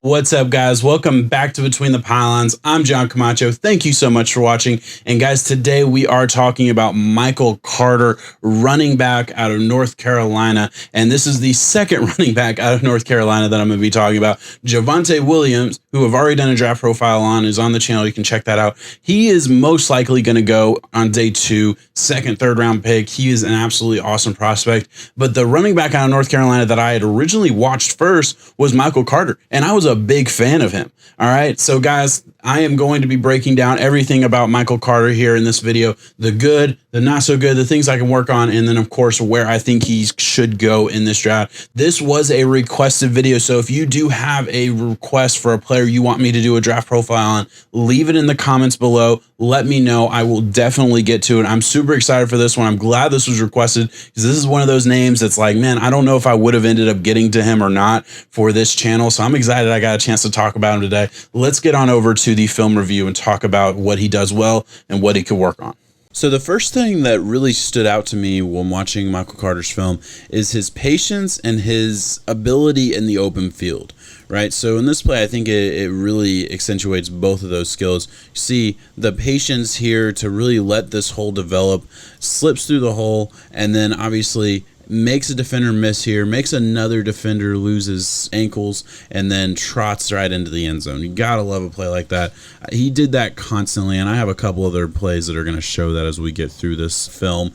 What's up, guys? Welcome back to Between the Pylons. I'm John Camacho. Thank you so much for watching. And guys, today we are talking about Michael Carter, running back out of North Carolina. And this is the second running back out of North Carolina that I'm going to be talking about. Javonte Williams, who I've already done a draft profile on, is on the channel. You can check that out. He is most likely going to go on day 2, second, third round pick. He is an absolutely awesome prospect. But the running back out of North Carolina that I had originally watched first was Michael Carter. And I was a big fan of him. All right. So guys, I am going to be breaking down everything about Michael Carter here in this video, the good, the not so good, the things I can work on, and then of course where I think he should go in this draft. This was a requested video, so if you do have a request for a player you want me to do a draft profile on, leave it in the comments below. Let me know. I will definitely get to it. I'm super excited for this one. I'm glad this was requested because this is one of those names that's like, man, I don't know if I would have ended up getting to him or not for this channel. So I'm excited I got a chance to talk about him today. Let's get on over to the film review and talk about what he does well and what he could work on. So the first thing that really stood out to me when watching Michael Carter's film is his patience and his ability in the open field, right? So in this play, I think it really accentuates both of those skills. You see the patience here to really let this hole develop, slips through the hole, and then obviously makes a defender miss here, makes another defender lose his ankles, and then trots right into the end zone. You gotta love a play like that. He did that constantly, and I have a couple other plays that are going to show that as we get through this film.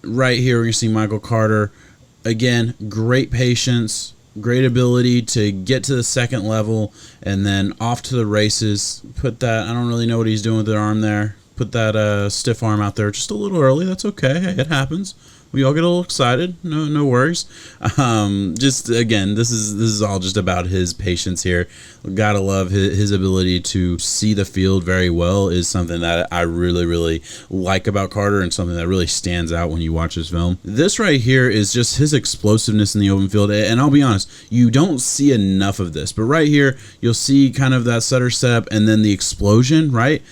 Right here, we're going to see Michael Carter. Again, great patience, great ability to get to the second level, and then off to the races. Put that, I don't really know what he's doing with the arm there. Put that stiff arm out there just a little early. That's okay. Hey, it happens. We all get a little excited. No worries. Just again, this is all just about his patience here. Gotta love his ability to see the field very well is something that I really like about Carter, and something that really stands out when you watch his film. This right here is just his explosiveness in the open field, and I'll be honest, you don't see enough of this. But right here, you'll see kind of that stutter step and then the explosion, right?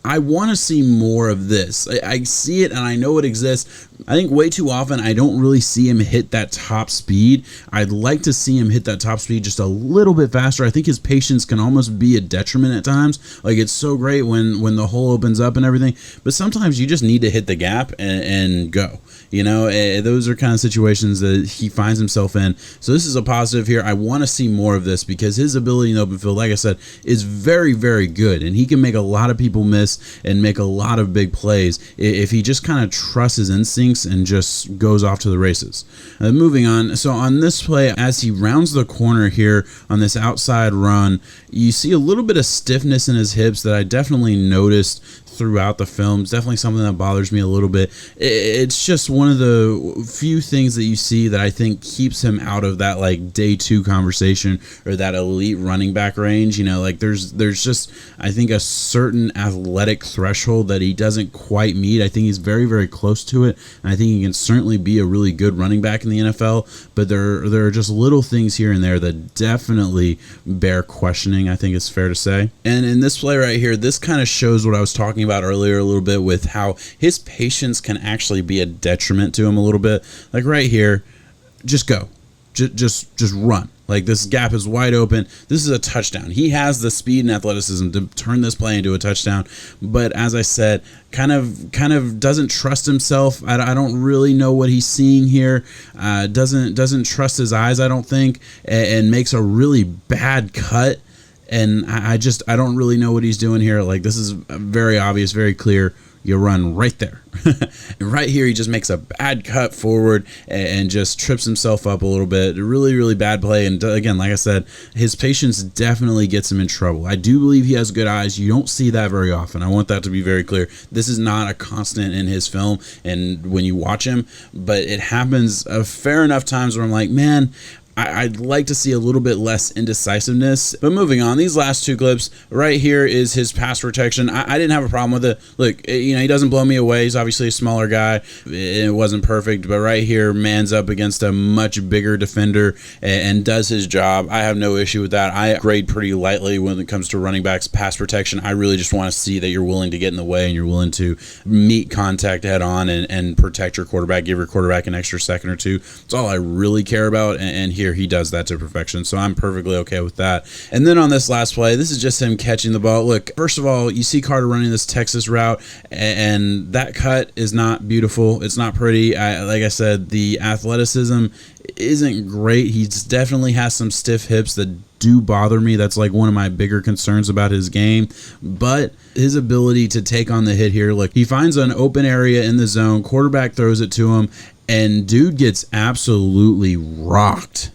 I want to see more of this. I see it and I know it exists. I think way too often I don't really see him hit that top speed. I'd like to see him hit that top speed just a little bit faster. I think his patience can almost be a detriment at times. Like, it's so great when the hole opens up and everything, but sometimes you just need to hit the gap and go. You know, those are kind of situations that he finds himself in. So this is a positive here. I want to see more of this because his ability in the open field, like I said, is very good, and he can make a lot of people miss and make a lot of big plays if he just kind of trusts his instincts and just goes off to the races. Moving on, so on this play, as he rounds the corner here on this outside run, you see a little bit of stiffness in his hips that I definitely noticed throughout the film. It's definitely something that bothers me a little bit. It's just one of the few things that you see that I think keeps him out of that like day 2 conversation or that elite running back range. You know, like there's just, I think, a certain athletic threshold that he doesn't quite meet. I think he's very close to it, and I think he can certainly be a really good running back in the NFL, but there are just little things here and there that definitely bear questioning, I think it's fair to say. And in this play right here, this kind of shows what I was talking about earlier a little bit with how his patience can actually be a detriment to him a little bit. Like right here, just go, just run. Like, this gap is wide open. This is a touchdown. He has the speed and athleticism to turn this play into a touchdown. But as I said, kind of doesn't trust himself. I don't really know what he's seeing here. Doesn't trust his eyes, I don't think, and makes a really bad cut. And I don't really know what he's doing here. Like, this is very obvious, very clear. You run right there. Right here, he just makes a bad cut forward and just trips himself up a little bit. Really bad play. And again, like I said, his patience definitely gets him in trouble. I do believe he has good eyes. You don't see that very often. I want that to be very clear. This is not a constant in his film and when you watch him, but it happens a fair enough times where I'm like, man, I'd like to see a little bit less indecisiveness. But moving on, these last 2 clips, right here is his pass protection. I didn't have a problem with it. Look, you know, he doesn't blow me away. He's obviously a smaller guy. It wasn't perfect, but right here, man's up against a much bigger defender and does his job. I have no issue with that. I grade pretty lightly when it comes to running backs pass protection. I really just want to see that you're willing to get in the way and you're willing to meet contact head on and protect your quarterback, give your quarterback an extra second or two. That's all I really care about. And here, year, he does that to perfection. So I'm perfectly okay with that. And then on this last play, this is just him catching the ball. Look, first of all, you see Carter running this Texas route, and that cut is not beautiful. It's not pretty. Like I said, the athleticism isn't great. He definitely has some stiff hips that do bother me. That's like one of my bigger concerns about his game. But his ability to take on the hit here, look, he finds an open area in the zone, quarterback throws it to him, and dude gets absolutely rocked.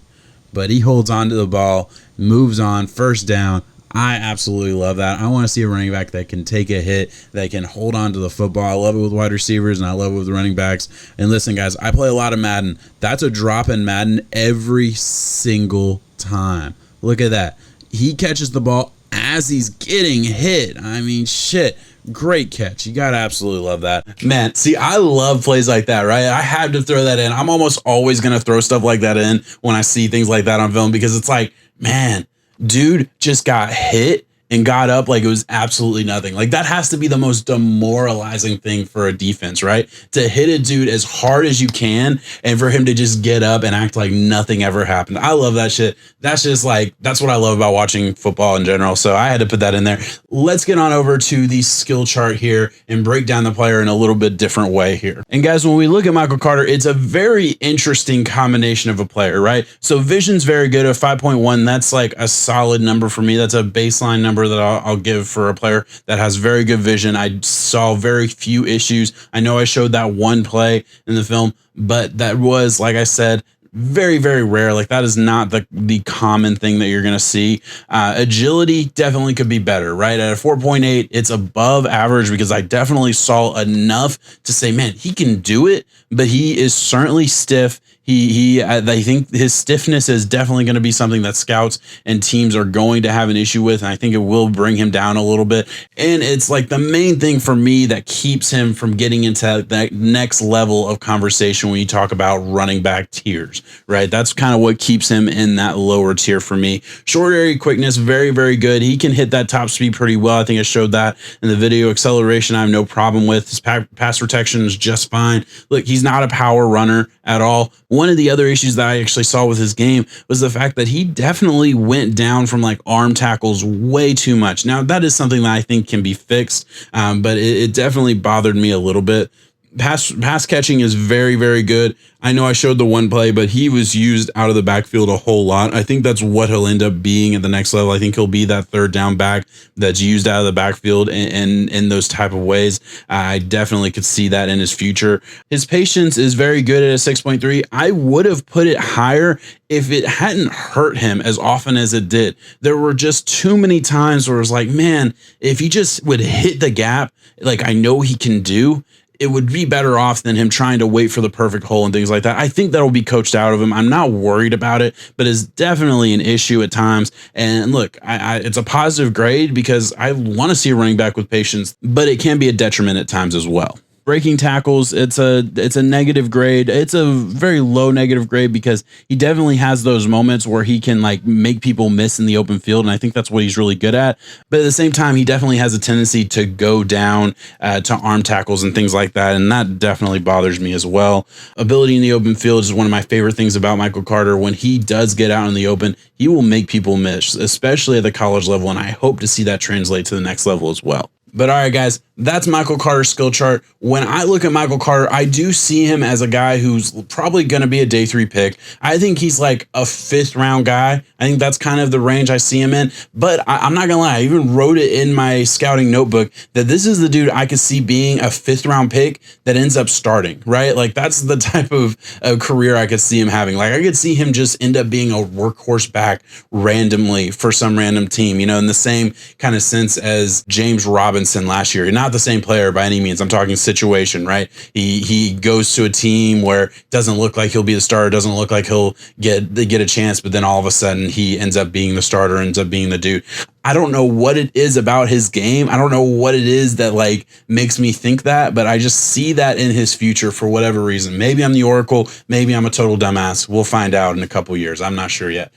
But he holds on to the ball, moves on, first down. I absolutely love that. I want to see a running back that can take a hit, that can hold on to the football. I love it with wide receivers, and I love it with running backs. And listen, guys, I play a lot of Madden. That's a drop in Madden every single time. Look at that. He catches the ball as he's getting hit. I mean, shit. Great catch. You got to absolutely love that. Man, see, I love plays like that, right? I had to throw that in. I'm almost always going to throw stuff like that in when I see things like that on film, because it's like, man, dude just got hit and got up like it was absolutely nothing. Like, that has to be the most demoralizing thing for a defense, right? To hit a dude as hard as you can and for him to just get up and act like nothing ever happened. I love that shit. That's just like, that's what I love about watching football in general. So I had to put that in there. Let's get on over to the skill chart here and break down the player in a little bit different way here. And guys, when we look at Michael Carter, it's a very interesting combination of a player, right? So vision's very good at 5.1. That's like a solid number for me. That's a baseline number that I'll give for a player that has very good vision. I saw very few issues. I know I showed that one play in the film, but that was, like I said, very, very rare. Like, that is not the common thing that you're going to see. Agility definitely could be better, right? At a 4.8, it's above average, because I definitely saw enough to say, man, he can do it, but he is certainly stiff. I think his stiffness is definitely going to be something that scouts and teams are going to have an issue with. And I think it will bring him down a little bit. And it's like the main thing for me that keeps him from getting into that next level of conversation when you talk about running back tiers, right? That's kind of what keeps him in that lower tier for me. Short area quickness, very, very good. He can hit that top speed pretty well. I think I showed that in the video. Acceleration, I have no problem with. His pass protection is just fine. Look, he's not a power runner at all. One of the other issues that I actually saw with his game was the fact that he definitely went down from like arm tackles way too much. Now, that is something that I think can be fixed, but it definitely bothered me a little bit. Pass catching is very, very good. I know I showed the one play, but he was used out of the backfield a whole lot. I think that's what he'll end up being at the next level. I think he'll be that third down back that's used out of the backfield and in those type of ways. I definitely could see that in his future. His patience is very good at a 6.3. I would have put it higher if it hadn't hurt him as often as it did. There were just too many times where it was like, man, if he just would hit the gap, like I know he can do, it would be better off than him trying to wait for the perfect hole and things like that. I think that'll be coached out of him. I'm not worried about it, but it's definitely an issue at times. And look, it's a positive grade because I want to see a running back with patience, but it can be a detriment at times as well. Breaking tackles, it's a negative grade. It's a very low negative grade because he definitely has those moments where he can like make people miss in the open field, and I think that's what he's really good at. But at the same time, he definitely has a tendency to go down to arm tackles and things like that, and that definitely bothers me as well. Ability in the open field is one of my favorite things about Michael Carter. When he does get out in the open, he will make people miss, especially at the college level, and I hope to see that translate to the next level as well. But all right, guys, that's Michael Carter's skill chart. When I look at Michael Carter, I do see him as a guy who's probably going to be a day 3 pick. I think he's like a 5th round guy. I think that's kind of the range I see him in. But I'm not going to lie, I even wrote it in my scouting notebook that this is the dude I could see being a 5th round pick that ends up starting, right? Like, that's the type of career I could see him having. Like, I could see him just end up being a workhorse back randomly for some random team, you know, in the same kind of sense as James Robinson last year. Not the same player by any means. I'm talking situation, right? He goes to a team where it doesn't look like he'll be the starter, doesn't look like he'll get a chance, but then all of a sudden he ends up being the starter, ends up being the dude. I don't know what it is about his game. I don't know what it is that like makes me think that, but I just see that in his future for whatever reason. Maybe I'm the Oracle. Maybe I'm a total dumbass. We'll find out in a couple years. I'm not sure yet.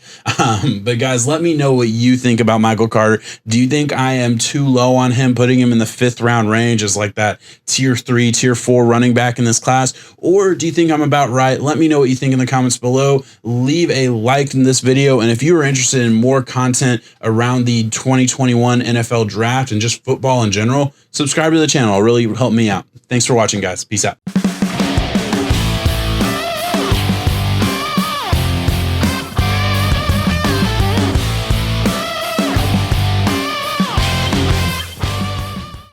But guys, let me know what you think about Michael Carter. Do you think I am too low on him, putting him in the 5th round range as like that tier 3, tier 4 running back in this class? Or do you think I'm about right? Let me know what you think in the comments below. Leave a like in this video. And if you are interested in more content around the 2021 NFL draft and just football in general, subscribe to the channel. It'll really help me out. Thanks for watching, guys. Peace out.